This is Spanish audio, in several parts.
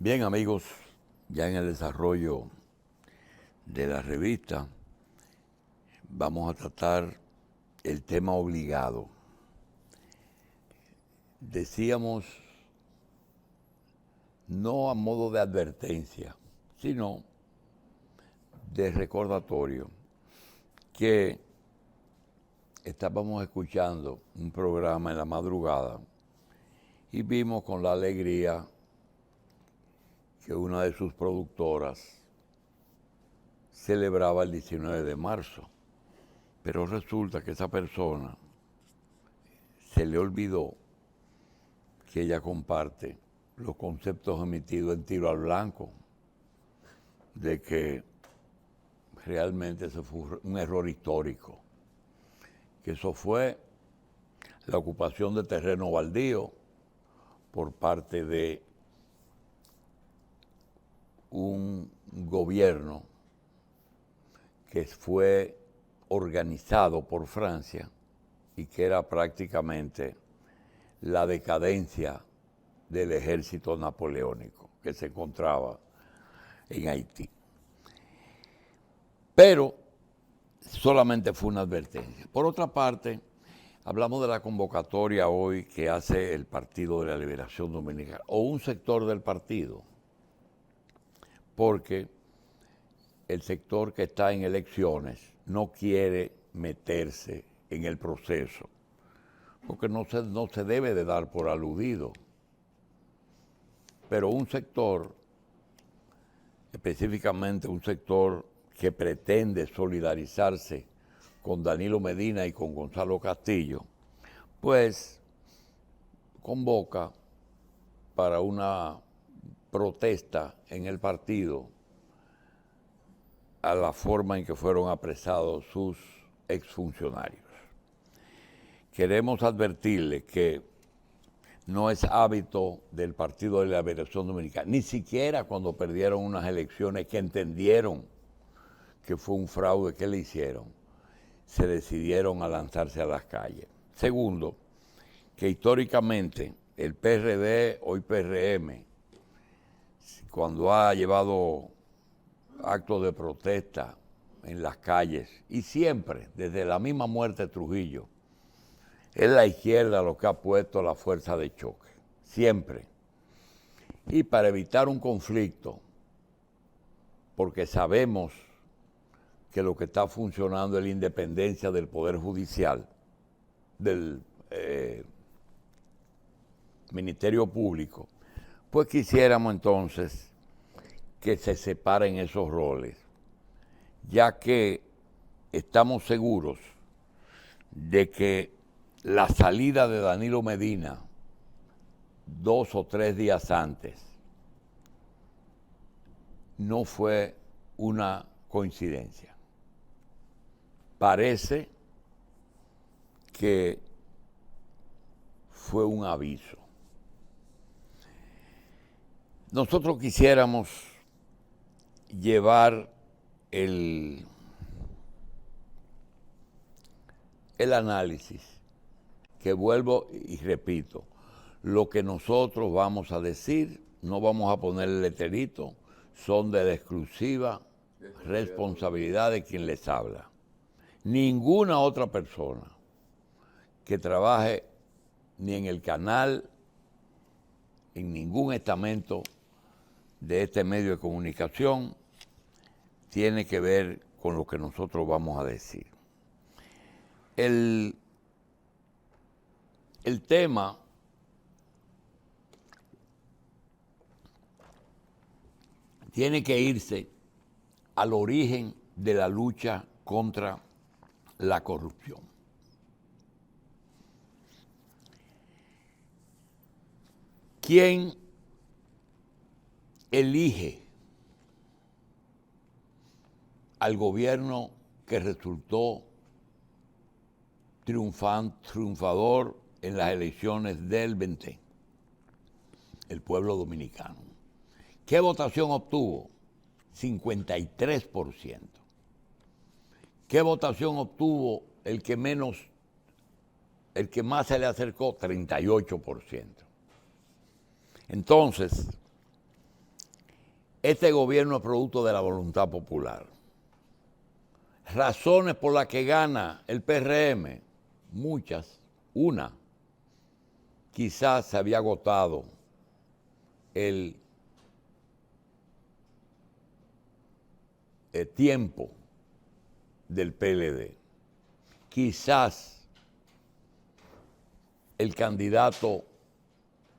Bien, amigos, ya en el desarrollo de la revista vamos a tratar el tema obligado. Decíamos, no a modo de advertencia, sino de recordatorio, que estábamos escuchando un programa en la madrugada y vimos con la alegría que una de sus productoras celebraba el 19 de marzo. Pero resulta que esa persona se le olvidó que ella comparte los conceptos emitidos en Tiro al Blanco, de que realmente eso fue un error histórico, que eso fue la ocupación de terreno baldío por parte de un gobierno que fue organizado por Francia y que era prácticamente la decadencia del ejército napoleónico que se encontraba en Haití. Pero solamente fue una advertencia. Por otra parte, hablamos de la convocatoria hoy que hace el Partido de la Liberación Dominicana, o un sector del partido, porque el sector que está en elecciones no quiere meterse en el proceso, porque no se debe de dar por aludido. Pero un sector, específicamente un sector que pretende solidarizarse con Danilo Medina y con Gonzalo Castillo, pues convoca para una protesta en el partido a la forma en que fueron apresados sus exfuncionarios. Queremos advertirles que no es hábito del Partido de la Liberación Dominicana, ni siquiera cuando perdieron unas elecciones que entendieron que fue un fraude que le hicieron, se decidieron a lanzarse a las calles. Segundo, que históricamente el PRD, hoy PRM, cuando ha llevado actos de protesta en las calles, y siempre, desde la misma muerte de Trujillo, es la izquierda lo que ha puesto la fuerza de choque, siempre. Y para evitar un conflicto, porque sabemos que lo que está funcionando es la independencia del Poder Judicial, del Ministerio Público, pues quisiéramos entonces que se separen esos roles, ya que estamos seguros de que la salida de Danilo Medina 2 o 3 días antes no fue una coincidencia. Parece que fue un aviso. Nosotros quisiéramos llevar el análisis, que vuelvo y repito, lo que nosotros vamos a decir, no vamos a poner el letrerito, son de la exclusiva responsabilidad de quien les habla. Ninguna otra persona que trabaje ni en el canal, en ningún estamento de este medio de comunicación, tiene que ver con lo que nosotros vamos a decir. El tema tiene que irse al origen de la lucha contra la corrupción. ¿Quién elige al gobierno que resultó triunfador en las elecciones del 20? El pueblo dominicano. ¿Qué votación obtuvo? 53%. ¿Qué votación obtuvo el que más se le acercó? 38%. Entonces, este gobierno es producto de la voluntad popular. Razones por las que gana el PRM, muchas. Una, quizás se había agotado el tiempo del PLD. Quizás el candidato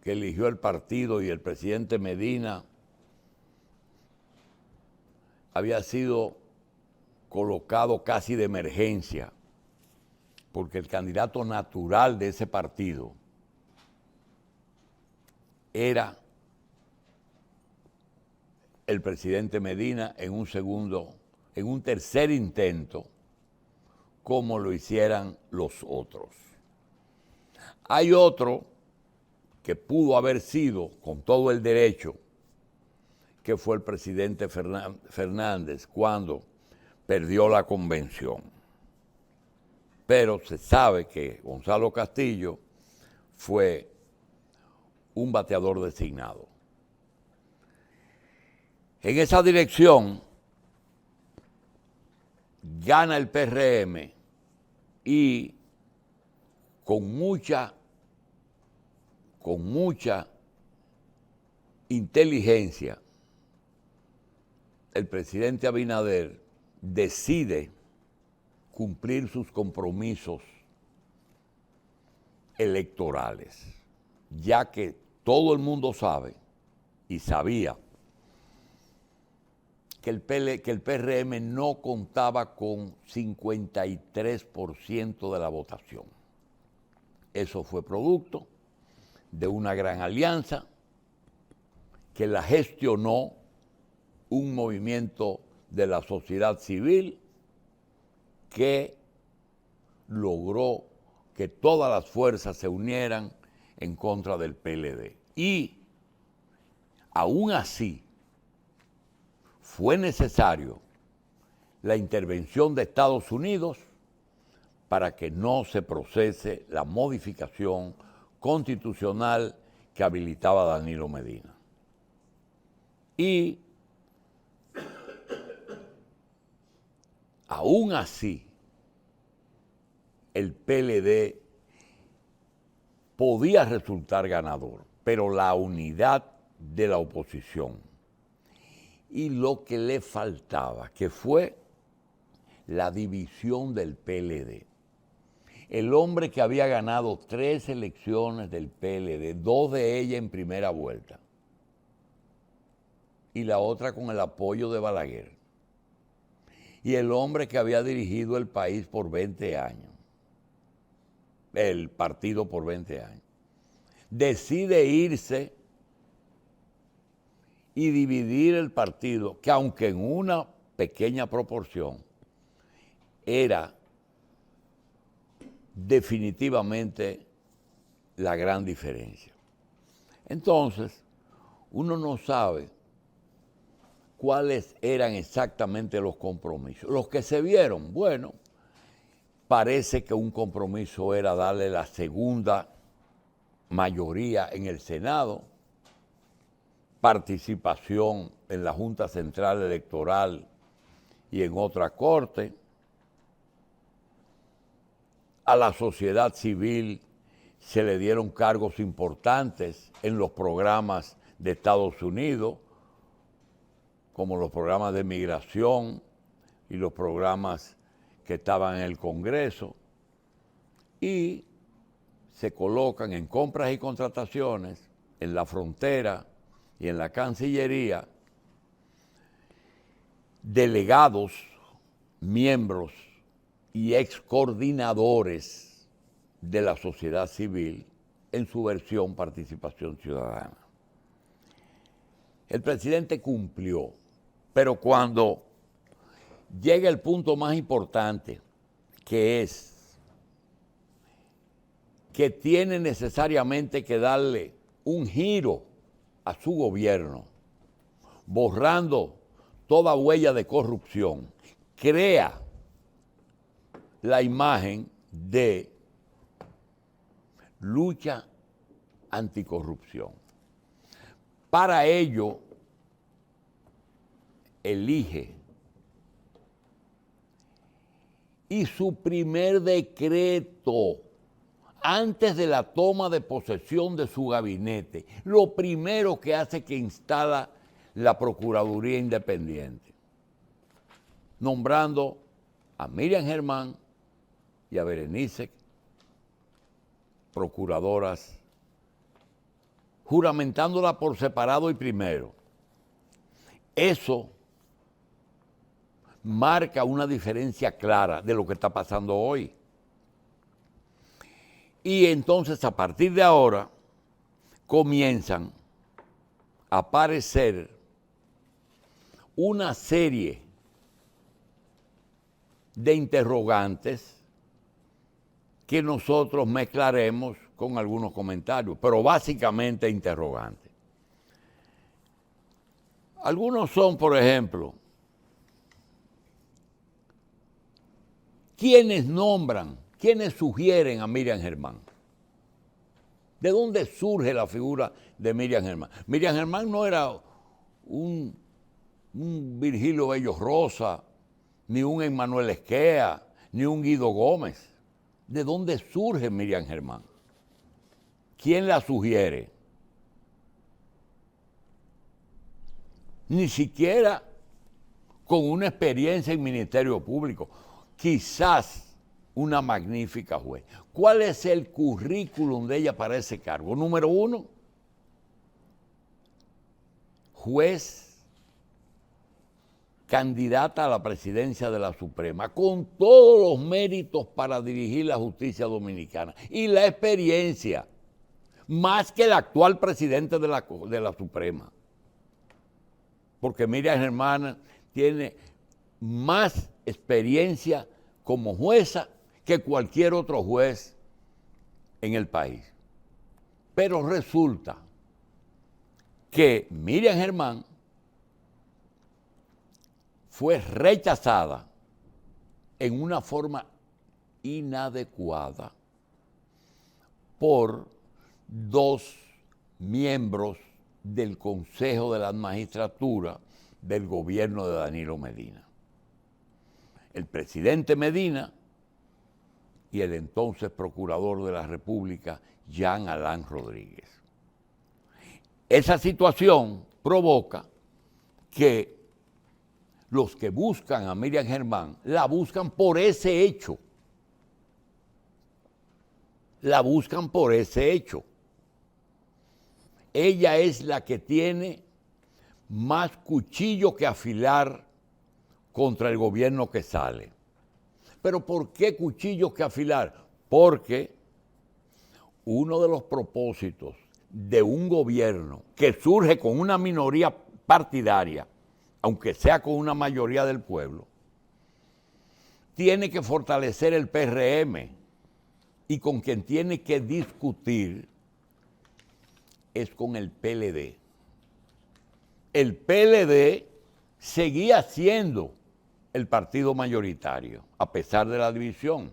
que eligió el partido y el presidente Medina había sido colocado casi de emergencia, porque el candidato natural de ese partido era el presidente Medina en un tercer intento, como lo hicieran los otros. Hay otro que pudo haber sido, con todo el derecho, que fue el presidente Fernández cuando perdió la convención. Pero se sabe que Gonzalo Castillo fue un bateador designado. En esa dirección gana el PRM y con mucha inteligencia el presidente Abinader decide cumplir sus compromisos electorales, ya que todo el mundo sabe y sabía que el PRM no contaba con 53% de la votación. Eso fue producto de una gran alianza que la gestionó un movimiento de la sociedad civil que logró que todas las fuerzas se unieran en contra del PLD. Y aún así fue necesario la intervención de Estados Unidos para que no se procese la modificación constitucional que habilitaba a Danilo Medina. Y aún así, el PLD podía resultar ganador, pero la unidad de la oposición y lo que le faltaba, que fue la división del PLD. El hombre que había ganado 3 elecciones del PLD, 2 de ellas en primera vuelta, y la otra con el apoyo de Balaguer, y el hombre que había dirigido el país por 20 años, el partido por 20 años, decide irse y dividir el partido, que aunque en una pequeña proporción, era definitivamente la gran diferencia. Entonces, uno no sabe cuáles eran exactamente los compromisos. Los que se vieron, bueno, parece que un compromiso era darle la segunda mayoría en el Senado, participación en la Junta Central Electoral y en otra corte. A la sociedad civil se le dieron cargos importantes en los programas de Estados Unidos, como los programas de migración y los programas que estaban en el Congreso, y se colocan en compras y contrataciones en la frontera y en la Cancillería delegados, miembros y excoordinadores de la sociedad civil en su versión participación ciudadana. El presidente cumplió, pero cuando llega el punto más importante, que es que tiene necesariamente que darle un giro a su gobierno, borrando toda huella de corrupción, crea la imagen de lucha anticorrupción. Para ello, elige y su primer decreto antes de la toma de posesión de su gabinete, lo primero que hace es que instala la Procuraduría Independiente, nombrando a Miriam Germán y a Berenice procuradoras, juramentándola por separado y primero. Eso marca una diferencia clara de lo que está pasando hoy. Y entonces, a partir de ahora, comienzan a aparecer una serie de interrogantes que nosotros mezclaremos con algunos comentarios, pero básicamente interrogantes. Algunos son, por ejemplo, ¿quiénes nombran, quiénes sugieren a Miriam Germán? ¿De dónde surge la figura de Miriam Germán? Miriam Germán no era un Virgilio Bello Rosa, ni un Emmanuel Esquea, ni un Guido Gómez. ¿De dónde surge Miriam Germán? ¿Quién la sugiere? Ni siquiera con una experiencia en Ministerio Público. Quizás una magnífica juez. ¿Cuál es el currículum de ella para ese cargo? Número 1, juez candidata a la presidencia de la Suprema, con todos los méritos para dirigir la justicia dominicana y la experiencia, más que el actual presidente de la Suprema. Porque Miriam Germán tiene más experiencia como jueza que cualquier otro juez en el país. Pero resulta que Miriam Germán fue rechazada en una forma inadecuada por 2 miembros del Consejo de la Magistratura del gobierno de Danilo Medina. El presidente Medina y el entonces procurador de la República, Jean Alain Rodríguez. Esa situación provoca que los que buscan a Miriam Germán la buscan por ese hecho. La buscan por ese hecho. Ella es la que tiene más cuchillo que afilar contra el gobierno que sale. ¿Pero por qué cuchillo que afilar? Porque uno de los propósitos de un gobierno que surge con una minoría partidaria, aunque sea con una mayoría del pueblo, tiene que fortalecer el PRM y con quien tiene que discutir es con el PLD. El PLD seguía siendo el partido mayoritario, a pesar de la división.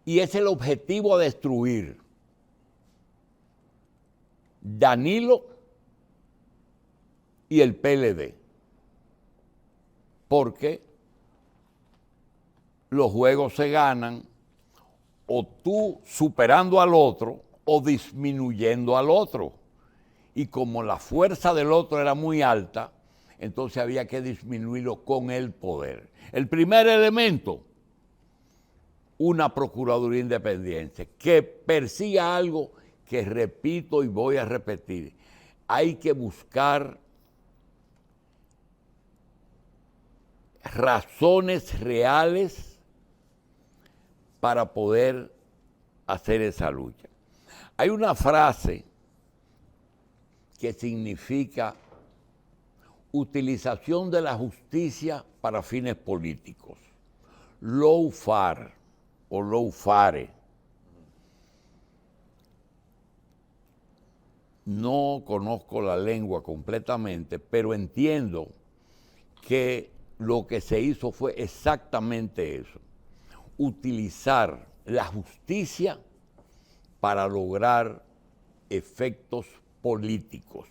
Y es el objetivo a destruir. Danilo y el PLD. Porque los juegos se ganan o tú superando al otro o disminuyendo al otro. Y como la fuerza del otro era muy alta, entonces había que disminuirlo con el poder. El primer elemento, una Procuraduría Independiente que persiga algo que repito y voy a repetir. Hay que buscar razones reales para poder hacer esa lucha. Hay una frase que significa utilización de la justicia para fines políticos. Lawfare o lawfare. No conozco la lengua completamente, pero entiendo que lo que se hizo fue exactamente eso. Utilizar la justicia para lograr efectos políticos.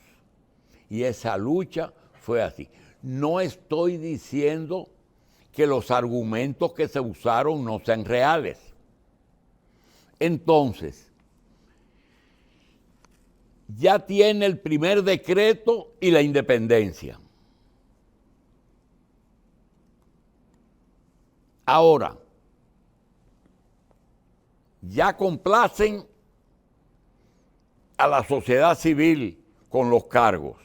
Y esa lucha fue así. No estoy diciendo que los argumentos que se usaron no sean reales. Entonces, ya tiene el primer decreto y la independencia. Ahora, ya complacen a la sociedad civil con los cargos.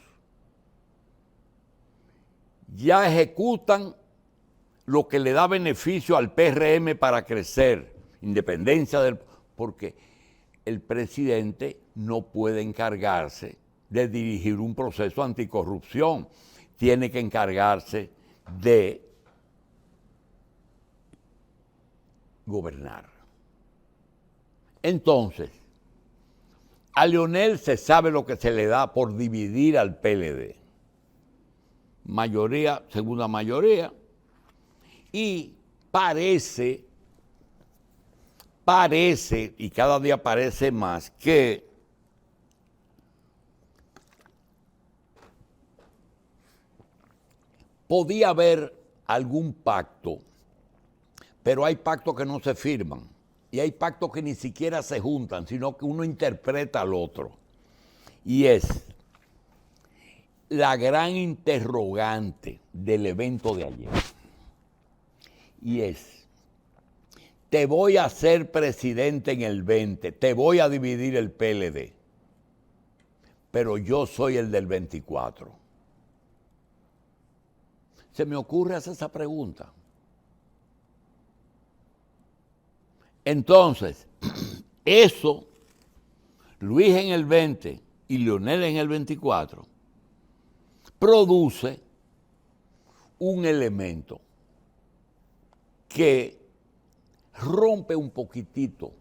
Ya ejecutan lo que le da beneficio al PRM para crecer, independencia del... Porque el presidente no puede encargarse de dirigir un proceso anticorrupción, tiene que encargarse de gobernar. Entonces, a Leonel se sabe lo que se le da por dividir al PLD. Mayoría, segunda mayoría, y parece, y cada día parece más, que podía haber algún pacto, pero hay pactos que no se firman, y hay pactos que ni siquiera se juntan, sino que uno interpreta al otro. Y es la gran interrogante del evento de ayer. Y es, te voy a hacer presidente en el 20, te voy a dividir el PLD, pero yo soy el del 24. Se me ocurre hacer esa pregunta. Entonces, eso, Luis en el 20 y Leonel en el 24, produce un elemento que rompe un poquitito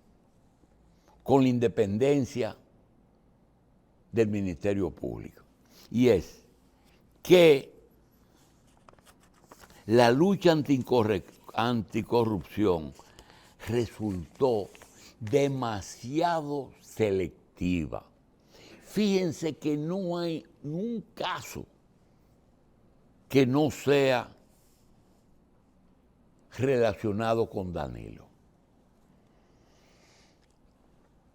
con la independencia del Ministerio Público. Y es que la lucha anticorrupción resultó demasiado selectiva. Fíjense que no hay un caso que no sea relacionado con Danilo.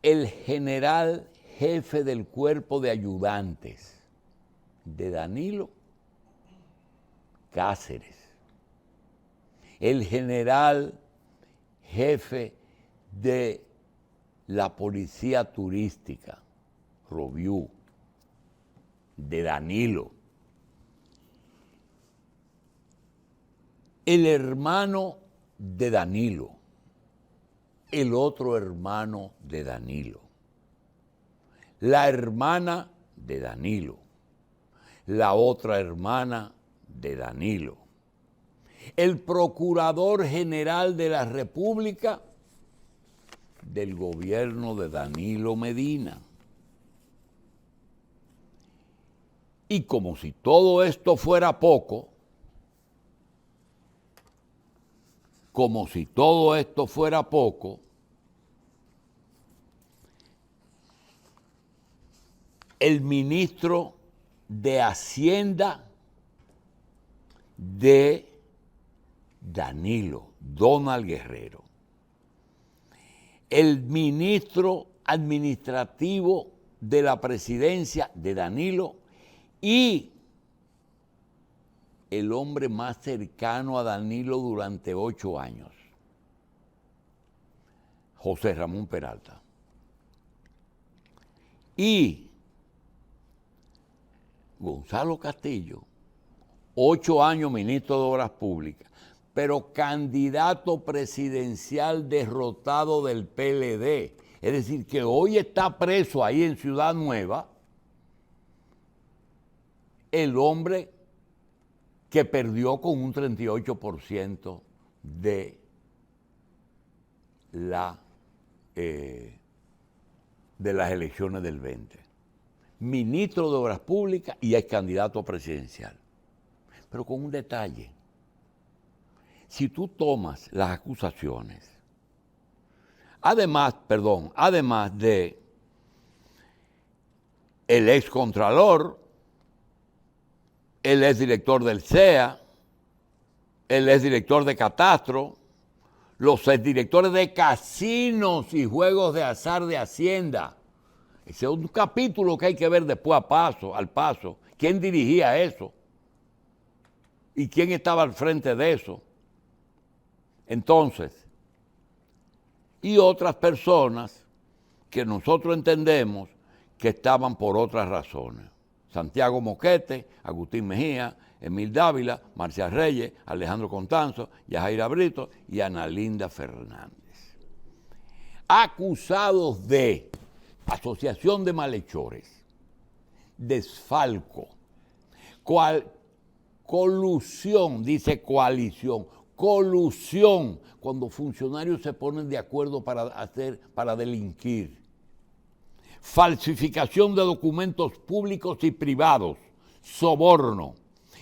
El general jefe del cuerpo de ayudantes de Danilo, Cáceres. El general jefe de la policía turística, Robiú, de Danilo. El hermano de Danilo, el otro hermano de Danilo, la hermana de Danilo, la otra hermana de Danilo, el procurador general de la República del gobierno de Danilo Medina. Y como si todo esto fuera poco, el ministro de Hacienda de Danilo, Donald Guerrero, el ministro administrativo de la presidencia de Danilo y el hombre más cercano a Danilo durante 8 años, José Ramón Peralta. Y Gonzalo Castillo, 8 años ministro de Obras Públicas, pero candidato presidencial derrotado del PLD. Es decir, que hoy está preso ahí en Ciudad Nueva el hombre que perdió con un 38% de las elecciones del 20. Ministro de Obras Públicas y es candidato presidencial. Pero con un detalle. Si tú tomas las acusaciones, además de el excontralor él es director del CEA, él es director de Catastro, los exdirectores de casinos y juegos de azar de Hacienda. Ese es un capítulo que hay que ver después al paso. ¿Quién dirigía eso? ¿Y quién estaba al frente de eso? Entonces, y otras personas que nosotros entendemos que estaban por otras razones. Santiago Moquete, Agustín Mejía, Emil Dávila, Marcia Reyes, Alejandro Constanzo, Yajaira Brito y Analinda Fernández. Acusados de asociación de malhechores, desfalco, colusión, dice coalición, colusión, cuando funcionarios se ponen de acuerdo para delinquir, falsificación de documentos públicos y privados, soborno.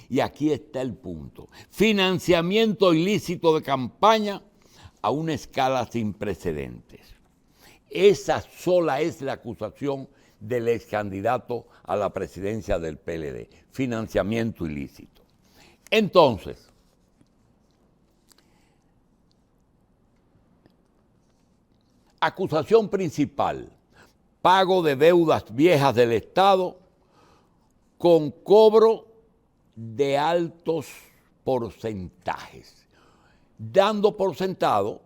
Y aquí está el punto: financiamiento ilícito de campaña a una escala sin precedentes. Esa sola es la acusación del ex candidato a la presidencia del PLD, financiamiento ilícito. Entonces, acusación principal: pago de deudas viejas del Estado con cobro de altos porcentajes, dando por sentado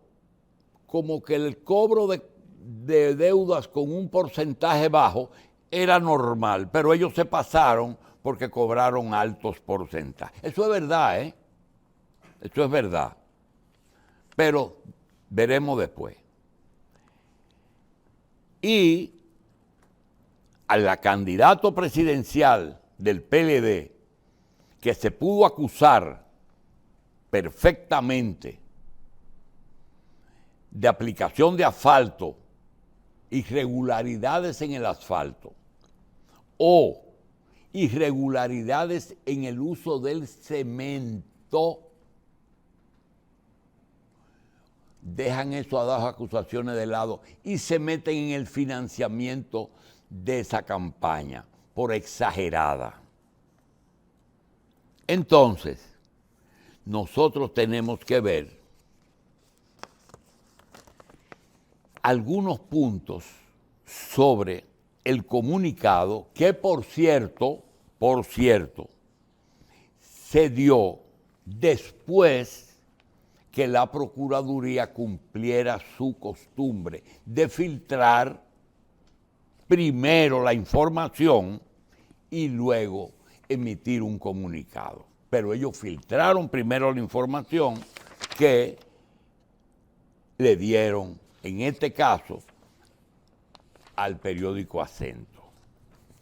como que el cobro de deudas con un porcentaje bajo era normal, pero ellos se pasaron porque cobraron altos porcentajes. Eso es verdad, ¿eh? Eso es verdad. Pero veremos después. Y a la candidato presidencial del PLD, que se pudo acusar perfectamente de aplicación de asfalto, irregularidades en el asfalto o irregularidades en el uso del cemento, dejan eso a las acusaciones de lado y se meten en el financiamiento de esa campaña por exagerada. Entonces, nosotros tenemos que ver algunos puntos sobre el comunicado que, por cierto, se dio después que la Procuraduría cumpliera su costumbre de filtrar primero la información y luego emitir un comunicado. Pero ellos filtraron primero la información que le dieron, en este caso, al periódico Acento.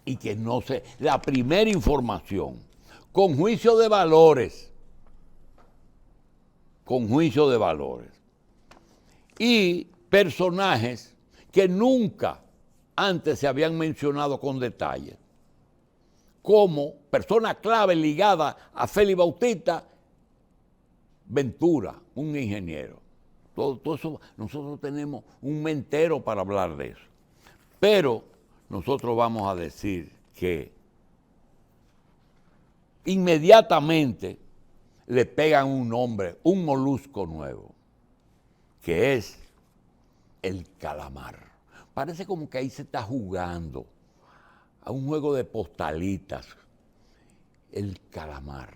Y que no sé, la primera información, con juicio de valores, y personajes que nunca antes se habían mencionado con detalle, como persona clave ligada a Félix Bautista Ventura, un ingeniero. Todo eso, nosotros tenemos un mes entero para hablar de eso. Pero nosotros vamos a decir que inmediatamente le pegan un nombre, un molusco nuevo, que es el calamar. Parece como que ahí se está jugando a un juego de postalitas. El calamar,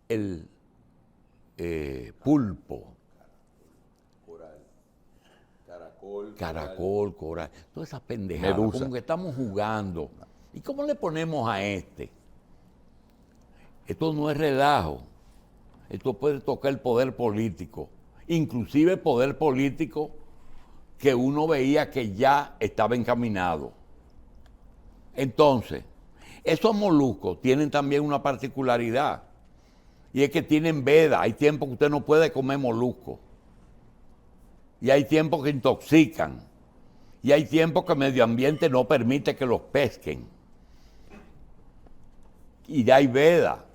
el pulpo, caracol, coral, todas esas pendejadas, medusa. Como que estamos jugando. ¿Y cómo le ponemos a este? Esto no es relajo. Esto puede tocar el poder político, inclusive poder político que uno veía que ya estaba encaminado. Entonces, esos moluscos tienen también una particularidad, y es que tienen veda. Hay tiempo que usted no puede comer molusco, y hay tiempos que intoxican, y hay tiempos que el medio ambiente no permite que los pesquen, y hay veda,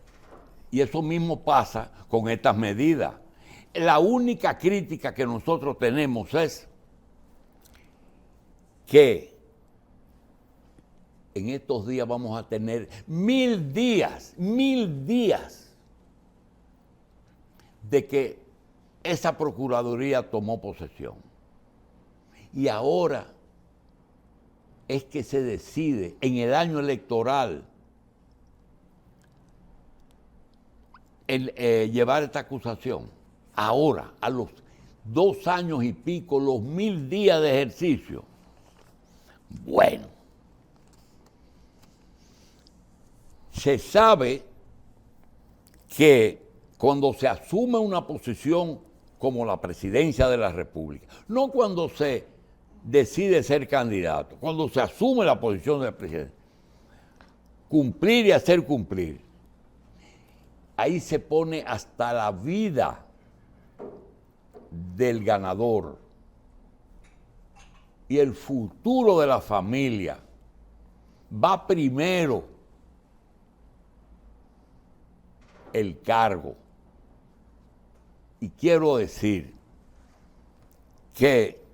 y eso mismo pasa con estas medidas. La única crítica que nosotros tenemos es que en estos días vamos a tener 1000 días de que esa Procuraduría tomó posesión. Y ahora es que se decide en el año electoral llevar esta acusación. Ahora, a los 2 años y pico, los 1000 días de ejercicio. Bueno, se sabe que cuando se asume una posición como la presidencia de la República, no cuando se decide ser candidato, cuando se asume la posición del presidente, cumplir y hacer cumplir, ahí se pone hasta la vida del ganador y el futuro de la familia va primero el cargo. Y quiero decir que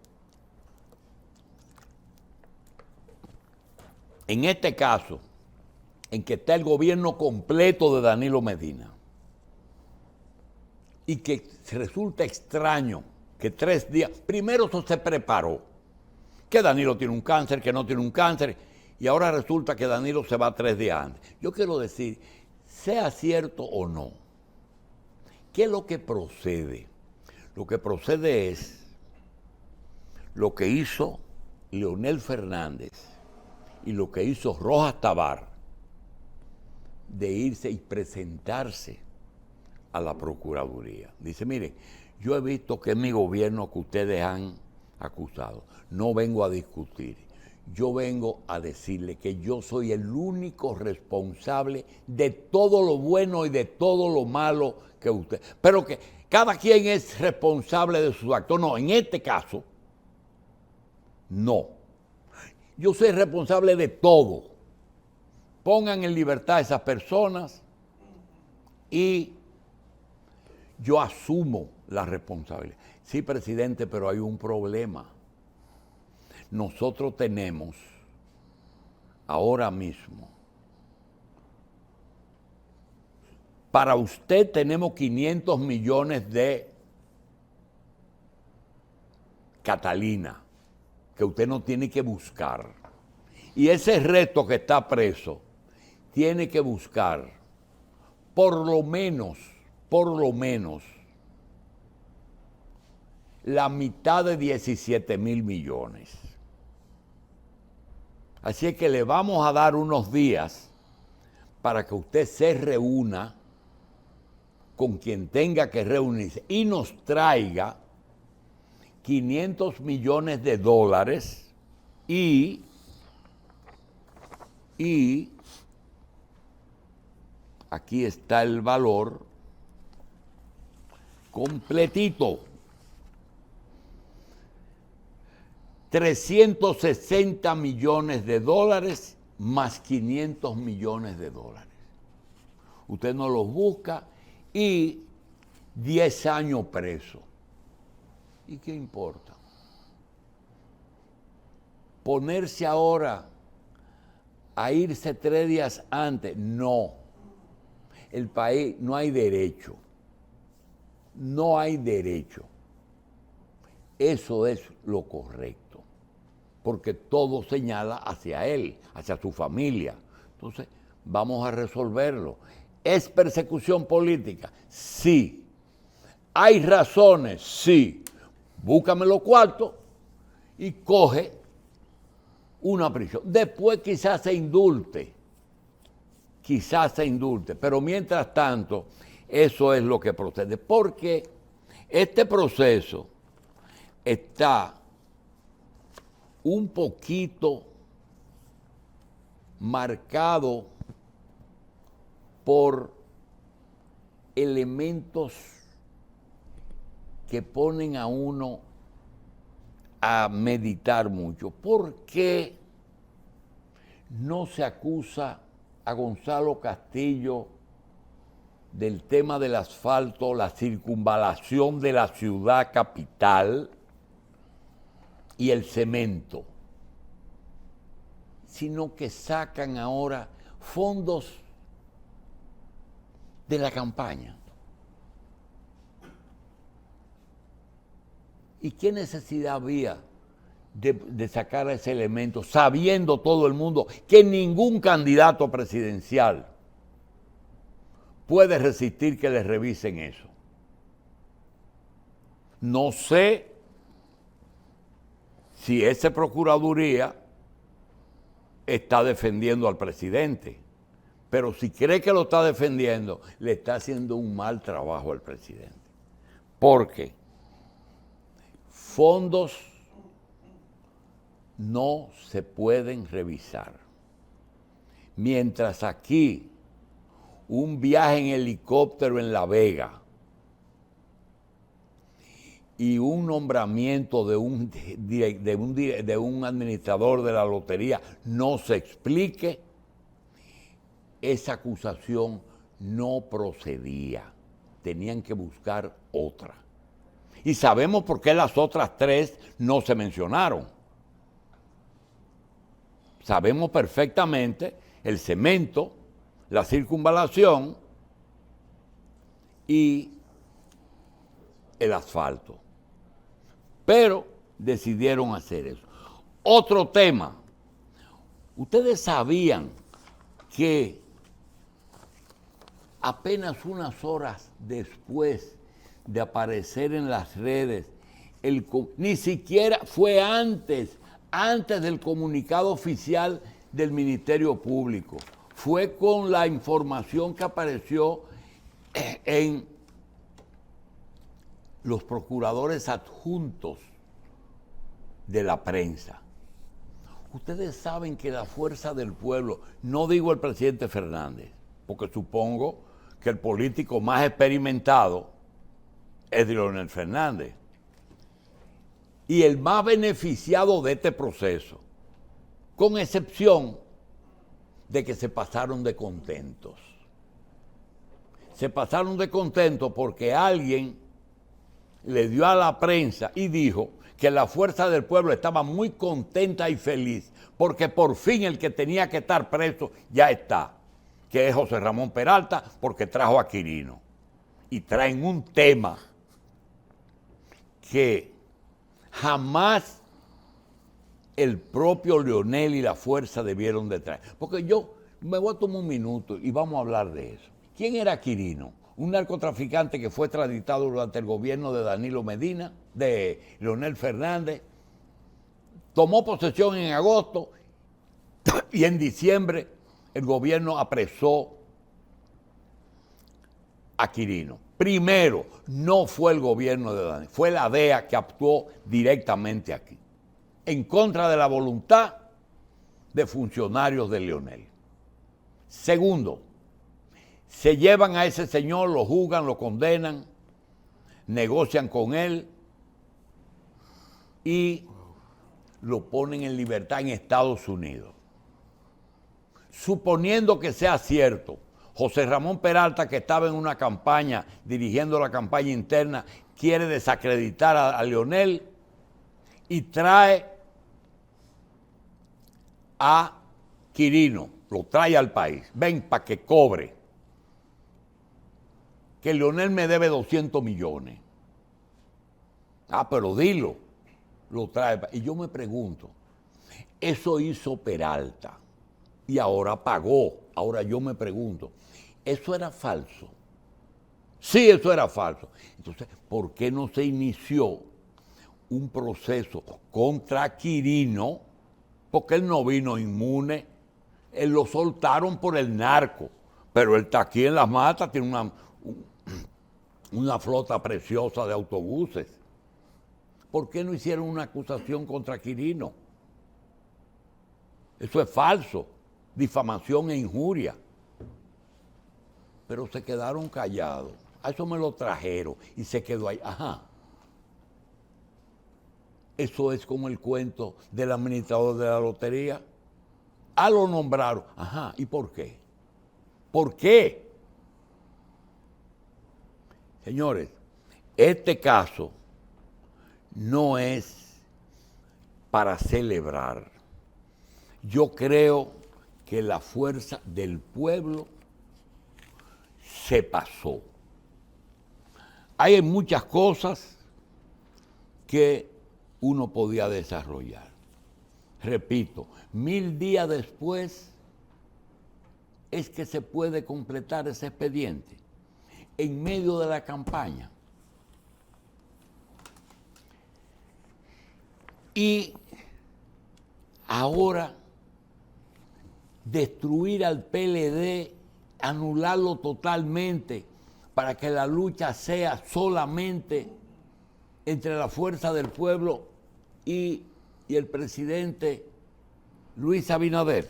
en este caso, en que está el gobierno completo de Danilo Medina, y que resulta extraño que 3 días, primero eso se preparó, que Danilo tiene un cáncer, que no tiene un cáncer, y ahora resulta que Danilo se va 3 días antes. Yo quiero decir, sea cierto o no, ¿qué es lo que procede? Lo que procede es lo que hizo Leonel Fernández y lo que hizo Rojas Tabar, de irse y presentarse a la Procuraduría. Dice, mire, yo he visto que es mi gobierno que ustedes han acusado. No vengo a discutir. Yo vengo a decirle que yo soy el único responsable de todo lo bueno y de todo lo malo que usted... Pero que cada quien es responsable de sus actos. No, en este caso, no. Yo soy responsable de todo. Pongan en libertad a esas personas y yo asumo la responsabilidad. Sí, presidente, pero hay un problema. Nosotros tenemos ahora mismo, para usted tenemos 500 millones de Catalina, que usted no tiene que buscar. Y ese resto que está preso, tiene que buscar por lo menos, la mitad de 17 mil millones. Así es que le vamos a dar unos días para que usted se reúna con quien tenga que reunirse y nos traiga 500 millones de dólares y aquí está el valor completito. 360 millones de dólares más 500 millones de dólares. Usted no los busca y 10 años preso. ¿Y qué importa? Ponerse ahora a irse 3 días antes, no. El país no hay derecho. No hay derecho. Eso es lo correcto. Porque todo señala hacia él, hacia su familia. Entonces, vamos a resolverlo. ¿Es persecución política? Sí. ¿Hay razones? Sí. Búscame los cuartos y coge una prisión. Después quizás se indulte. Pero mientras tanto, eso es lo que procede. Porque este proceso está un poquito marcado por elementos que ponen a uno a meditar mucho. ¿Por qué no se acusa a Gonzalo Castillo del tema del asfalto, la circunvalación de la ciudad capital y el cemento? sino que sacan ahora fondos de la campaña. ¿Y qué necesidad había de sacar ese elemento, sabiendo todo el mundo que ningún candidato presidencial puede resistir que le revisen eso? No sé si esa Procuraduría está defendiendo al presidente, pero si cree que lo está defendiendo, le está haciendo un mal trabajo al presidente. Porque fondos no se pueden revisar. Mientras aquí un viaje en helicóptero en La Vega y un nombramiento de un administrador de la lotería no se explique, esa acusación no procedía. Tenían que buscar otra. Y sabemos por qué las otras tres no se mencionaron. Sabemos perfectamente el cemento, la circunvalación y el asfalto. Pero decidieron hacer eso. Otro tema. Ustedes sabían que apenas unas horas después de aparecer en las redes, ni siquiera fue antes del comunicado oficial del Ministerio Público, fue con la información que apareció en los procuradores adjuntos de la prensa. Ustedes saben que la fuerza del pueblo, no digo el presidente Fernández, porque supongo que el político más experimentado es Leonel Fernández, y el más beneficiado de este proceso, con excepción de que se pasaron de contentos. Se pasaron de contentos porque alguien le dio a la prensa y dijo que la fuerza del pueblo estaba muy contenta y feliz porque por fin el que tenía que estar preso ya está, que es José Ramón Peralta, porque trajo a Quirino. Y traen un tema que jamás el propio Leonel y la fuerza debieron de traer. Porque yo me voy a tomar un minuto y vamos a hablar de eso. ¿Quién era Quirino? Un narcotraficante que fue extraditado durante el gobierno de Danilo Medina, de Leonel Fernández. Tomó posesión en agosto y en diciembre el gobierno apresó a Quirino. Primero, no fue el gobierno de Danilo, fue la DEA que actuó directamente aquí, en contra de la voluntad de funcionarios de Leonel. Segundo, se llevan a ese señor, lo juzgan, lo condenan, negocian con él y lo ponen en libertad en Estados Unidos. Suponiendo que sea cierto, José Ramón Peralta, que estaba en una campaña, dirigiendo la campaña interna, quiere desacreditar a Leonel y trae a Quirino, lo trae al país. Ven para que cobre. Que Leonel me debe 200 millones. Ah, pero dilo. Lo trae. Y yo me pregunto, eso hizo Peralta y ahora pagó. Ahora yo me pregunto, ¿eso era falso? Sí, eso era falso. Entonces, ¿por qué no se inició un proceso contra Quirino? Porque él no vino inmune. Él lo soltaron por el narco. Pero él está aquí en Las Matas, tiene una flota preciosa de autobuses. ¿Por qué no hicieron una acusación contra Quirino? Eso es falso, difamación e injuria. Pero se quedaron callados. A eso me lo trajeron y se quedó ahí. Ajá. Eso es como el cuento del administrador de la lotería. Ah, lo nombraron. Ajá. ¿Y por qué? ¿Por qué? Señores, este caso no es para celebrar. Yo creo que la fuerza del pueblo se pasó. Hay muchas cosas que uno podía desarrollar. Repito, 1000 días después es que se puede completar ese expediente en medio de la campaña. Y ahora destruir al PLD, anularlo totalmente para que la lucha sea solamente entre la fuerza del pueblo y el presidente Luis Abinader.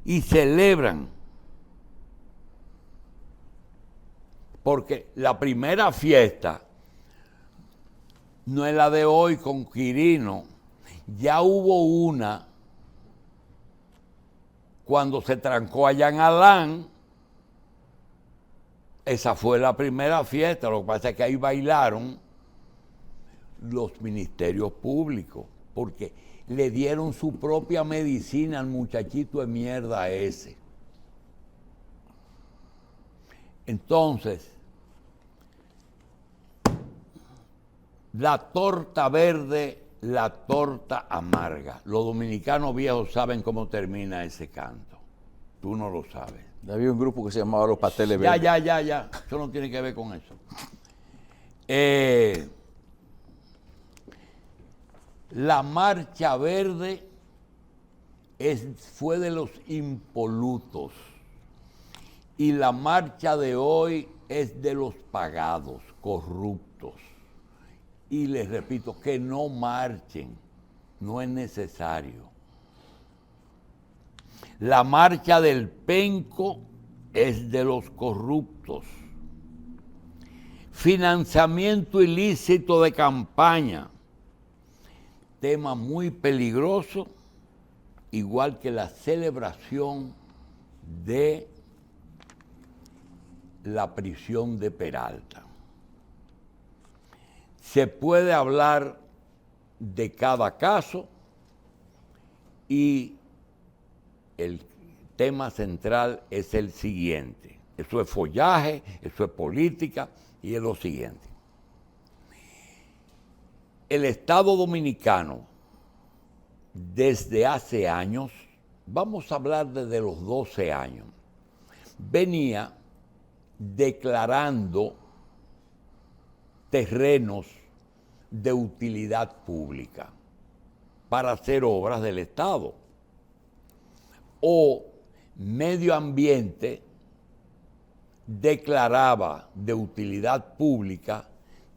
Y celebran, porque la primera fiesta no es la de hoy con Quirino, ya hubo una cuando se trancó allá en Alán. Esa fue la primera fiesta, lo que pasa es que ahí bailaron los ministerios públicos, porque le dieron su propia medicina al muchachito de mierda ese. Entonces, la torta verde, la torta amarga. Los dominicanos viejos saben cómo termina ese canto. Tú no lo sabes. Había un grupo que se llamaba Los Pasteles Verdes. Ya. Eso no tiene que ver con eso. La marcha verde fue de los impolutos. Y la marcha de hoy es de los pagados, corruptos. Y les repito, que no marchen, no es necesario. La marcha del penco es de los corruptos. Financiamiento ilícito de campaña, tema muy peligroso, igual que la celebración de la prisión de Peralta. Se puede hablar de cada caso y el tema central es el siguiente. Eso es follaje, eso es política y es lo siguiente. El Estado Dominicano, desde hace años, vamos a hablar desde los 12 años, venía declarando terrenos de utilidad pública para hacer obras del Estado, o medio ambiente declaraba de utilidad pública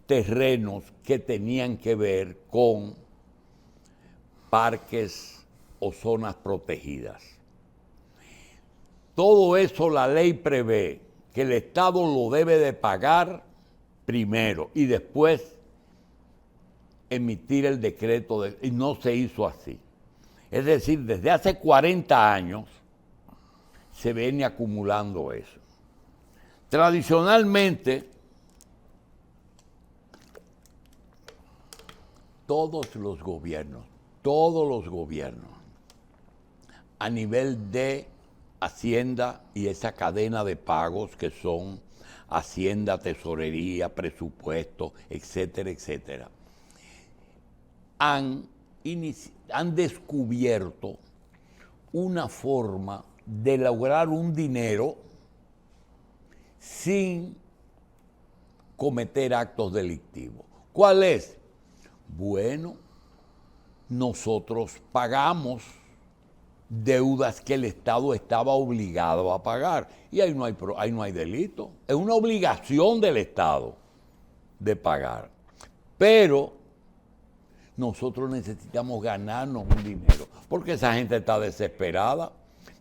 terrenos que tenían que ver con parques o zonas protegidas. Todo eso la ley prevé que el Estado lo debe de pagar primero y después emitir el decreto, y no se hizo así. Es decir, desde hace 40 años se viene acumulando eso. Tradicionalmente, todos los gobiernos, a nivel de Hacienda y esa cadena de pagos que son Hacienda, Tesorería, Presupuesto, etcétera, etcétera, han descubierto una forma de lograr un dinero sin cometer actos delictivos. ¿Cuál es? Bueno, nosotros pagamos deudas que el Estado estaba obligado a pagar. Y ahí no hay delito. Es una obligación del Estado de pagar. Pero nosotros necesitamos ganarnos un dinero, porque esa gente está desesperada.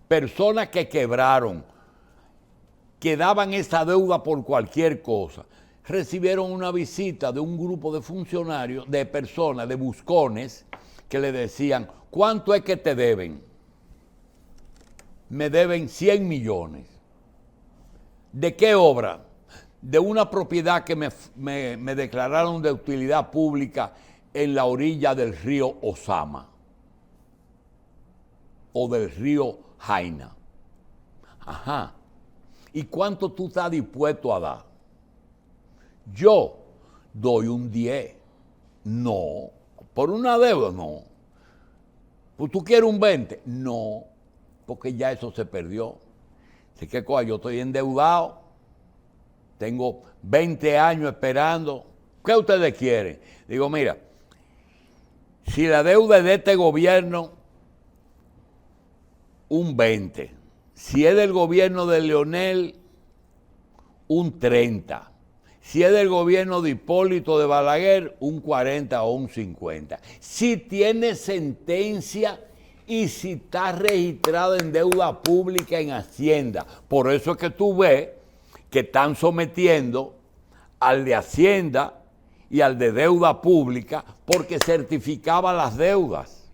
Personas que quebraron, que daban esa deuda por cualquier cosa, recibieron una visita de un grupo de funcionarios, de personas, de buscones, que le decían, ¿cuánto es que te deben? Me deben 100 millones. ¿De qué obra? De una propiedad que me declararon de utilidad pública en la orilla del río Osama. o del río Jaina. Ajá. ¿Y cuánto tú estás dispuesto a dar? Yo doy un 10. No. ¿Por una deuda? No. ¿Pues tú quieres un 20? No. Porque ya eso se perdió. Así que, yo estoy endeudado. Tengo 20 años esperando. ¿Qué ustedes quieren? Digo, mira, si la deuda es de este gobierno, un 20. Si es del gobierno de Leonel, un 30. Si es del gobierno de Hipólito de Balaguer, un 40 o un 50. Si tiene sentencia y si está registrado en deuda pública en Hacienda. Por eso es que tú ves que están sometiendo al de Hacienda y al de deuda pública porque certificaba las deudas.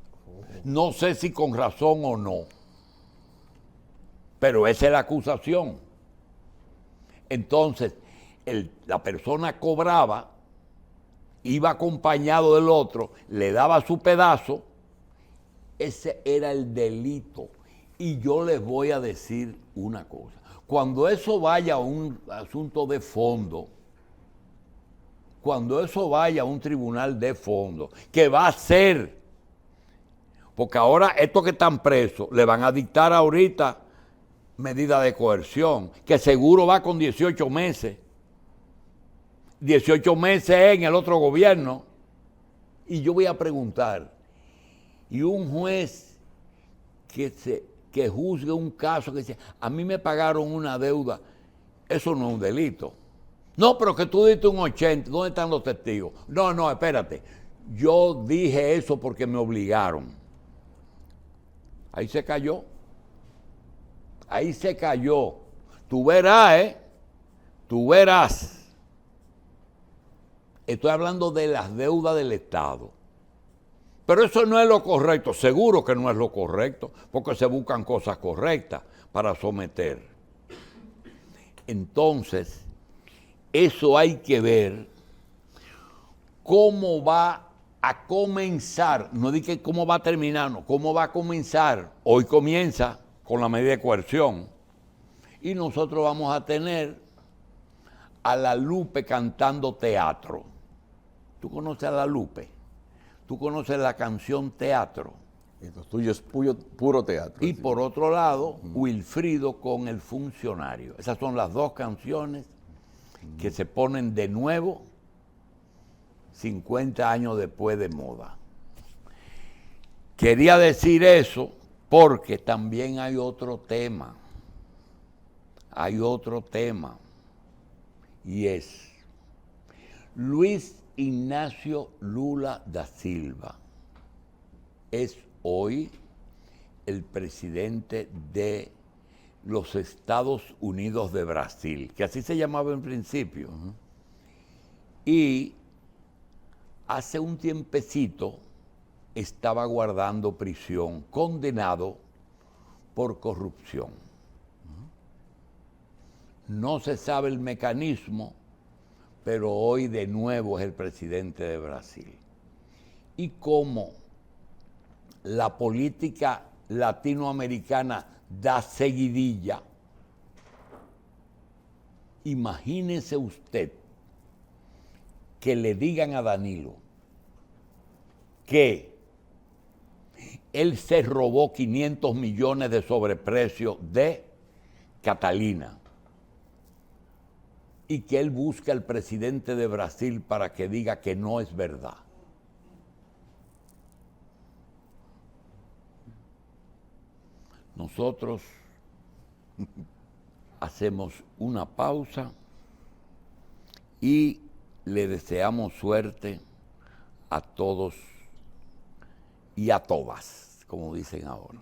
No sé si con razón o no, pero esa es la acusación. Entonces, la persona cobraba, iba acompañado del otro, le daba su pedazo. Ese era el delito. Y yo les voy a decir una cosa. Cuando eso vaya a un asunto de fondo, cuando eso vaya a un tribunal de fondo, que va a ser, porque ahora estos que están presos le van a dictar ahorita medida de coerción, que seguro va con 18 meses. 18 meses en el otro gobierno. Y yo voy a preguntar, y un juez que juzgue un caso que dice, a mí me pagaron una deuda, eso no es un delito. No, pero que tú diste un 80, ¿dónde están los testigos? No, espérate, yo dije eso porque me obligaron. Ahí se cayó. Ahí se cayó. Tú verás, tú verás. Estoy hablando de las deudas del Estado. Pero eso no es lo correcto, seguro que no es lo correcto, porque se buscan cosas correctas para someter. Entonces, eso hay que ver cómo va a comenzar, no dije cómo va a terminar, no, cómo va a comenzar. Hoy comienza con la medida de coerción y nosotros vamos a tener a la Lupe cantando teatro. ¿Tú conoces a la Lupe? ¿Tú conoces la canción Teatro? Lo tuyo es puro teatro. Y por otro lado, Wilfrido con El Funcionario. Esas son las dos canciones que se ponen de nuevo 50 años después de moda. Quería decir eso porque también hay otro tema. Hay otro tema. Y es Luis Ignacio Lula da Silva. Es hoy el presidente de los Estados Unidos de Brasil, que así se llamaba en principio. Y hace un tiempecito estaba guardando prisión, condenado por corrupción. No se sabe el mecanismo, pero hoy de nuevo es el presidente de Brasil. Y cómo la política latinoamericana da seguidilla. Imagínese usted que le digan a Danilo que él se robó 500 millones de sobreprecio de Catalina y que él busca al presidente de Brasil para que diga que no es verdad. Nosotros hacemos una pausa y le deseamos suerte a todos y a todas, como dicen ahora.